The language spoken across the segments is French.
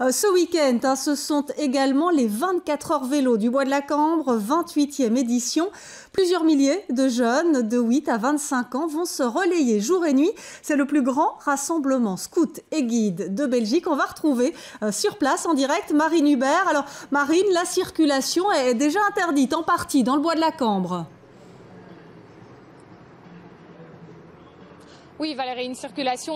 Ce week-end, ce sont également les 24 heures vélo du Bois de la Cambre, 28e édition. Plusieurs milliers de jeunes de 8 à 25 ans vont se relayer jour et nuit. C'est le plus grand rassemblement scout et guide de Belgique. On va retrouver sur place en direct Marine Hubert. Alors Marine, la circulation est déjà interdite en partie dans le Bois de la Cambre. Oui Valérie, une circulation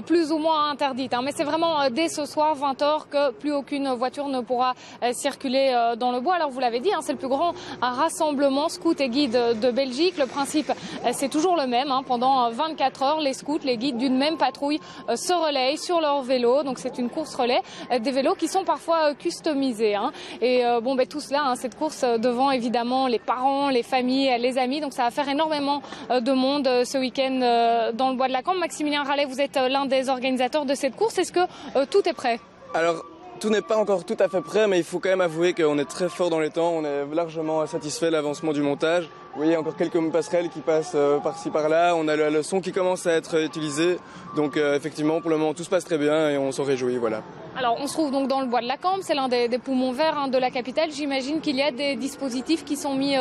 plus ou moins interdite. Mais c'est vraiment dès ce soir 20h que plus aucune voiture ne pourra circuler dans le bois. Alors vous l'avez dit, c'est le plus grand rassemblement scout et guide de Belgique. Le principe c'est toujours le même. Pendant 24 heures, les scouts, les guides d'une même patrouille se relayent sur leur vélo. Donc c'est une course relais, des vélos qui sont parfois customisés. Et tout cela, cette course devant évidemment les parents, les familles, les amis. Donc ça va faire énormément de monde ce week-end dans le Bois de la Cambre. Maximilien Rallet, vous êtes l'un des organisateurs de cette course. Est-ce que tout est prêt? Alors, tout n'est pas encore tout à fait prêt, mais il faut quand même avouer qu'on est très fort dans les temps. On est largement satisfait de l'avancement du montage. Vous voyez encore quelques passerelles qui passent par-ci par-là. On a le son qui commence à être utilisé. Donc effectivement, pour le moment, tout se passe très bien et on s'en réjouit. Voilà. Alors, on se trouve donc dans le Bois de la Cambre. C'est l'un des poumons verts de la capitale. J'imagine qu'il y a des dispositifs qui sont mis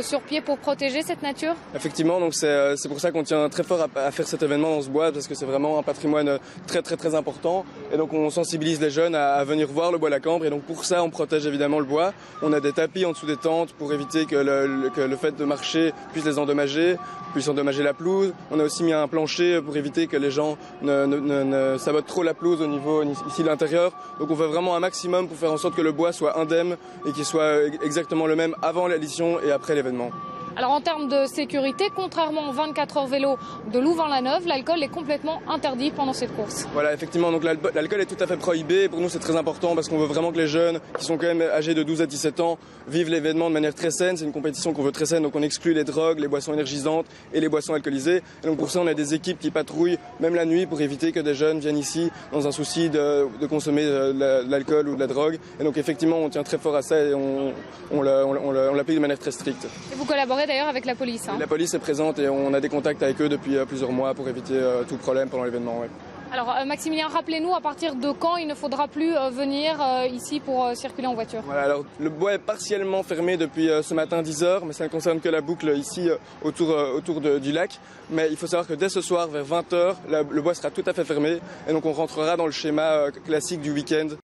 sur pied pour protéger cette nature. Effectivement, donc c'est pour ça qu'on tient très fort à faire cet événement dans ce bois, parce que c'est vraiment un patrimoine très important. Et donc on sensibilise les jeunes à venir voir le Bois de la Cambre. Et donc pour ça, on protège évidemment le bois. On a des tapis en dessous des tentes pour éviter que le fait de marcher puisse les endommager, puisse endommager la pelouse. On a aussi mis un plancher pour éviter que les gens ne sabotent trop la pelouse au niveau ici de l'intérieur. Donc on fait vraiment un maximum pour faire en sorte que le bois soit indemne et qu'il soit exactement le même avant l'édition et après l'événement. Alors en termes de sécurité, contrairement aux 24 heures vélo de Louvain-la-Neuve, l'alcool est complètement interdit pendant cette course. Voilà, effectivement, donc l'alcool est tout à fait prohibé. Pour nous, c'est très important parce qu'on veut vraiment que les jeunes, qui sont quand même âgés de 12 à 17 ans, vivent l'événement de manière très saine. C'est une compétition qu'on veut très saine, donc on exclut les drogues, les boissons énergisantes et les boissons alcoolisées. Et donc pour ça, on a des équipes qui patrouillent même la nuit pour éviter que des jeunes viennent ici dans un souci de consommer de l'alcool ou de la drogue. Et donc effectivement, on tient très fort à ça et on l'applique de manière très stricte. Et vous collaborez d'ailleurs avec la police. La police est présente et on a des contacts avec eux depuis plusieurs mois pour éviter tout problème pendant l'événement. Ouais. Alors Maximilien, rappelez-nous à partir de quand il ne faudra plus venir ici pour circuler en voiture. Voilà, alors le bois est partiellement fermé depuis ce matin 10h, mais ça ne concerne que la boucle ici autour du lac. Mais il faut savoir que dès ce soir vers 20h, le bois sera tout à fait fermé et donc on rentrera dans le schéma classique du week-end.